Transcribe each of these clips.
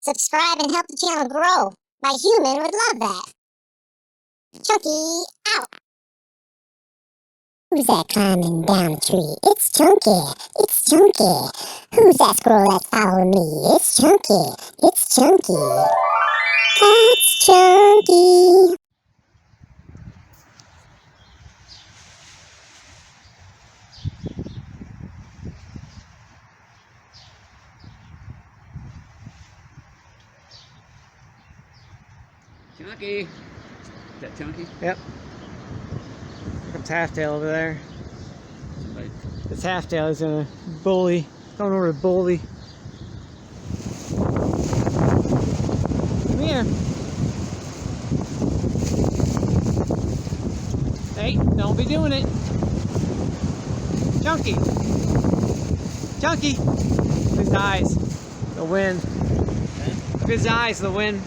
Subscribe and help the channel grow. My human would love that. Chunky, out. Who's that climbing down the tree? It's Chunky. It's Chunky. Who's that squirrel that's following me? It's Chunky. It's Chunky. That's Chunky. Chunky. Is that Chunky? Yep. Here comes Halftail over there. Somebody. It's Halftail. He's gonna bully. Going over to bully. Come here. Hey, don't be doing it. Chunky. Chunky. His eyes. The wind. His eyes. The wind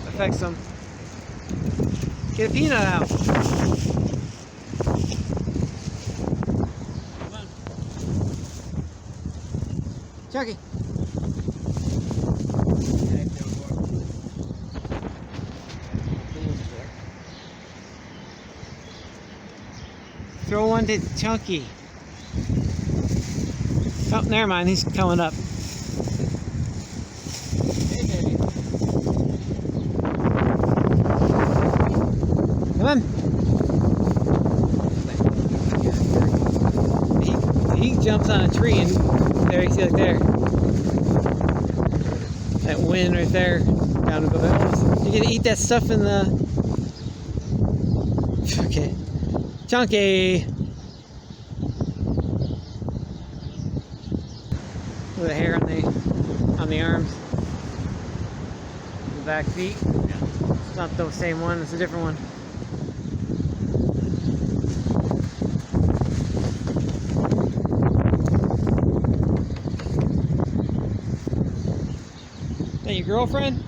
affects him. Get a peanut out. Come on. Chunky. Throw one to Chunky. Oh, never mind. He's coming up. Hey, baby. Come on. He jumps on a tree and there, you see like there. That wind right there. Down to go back. You gonna eat that stuff in the. Okay. Chunky. With the hair on the arms. The back feet. It's not the same one, it's a different one. Is that your girlfriend?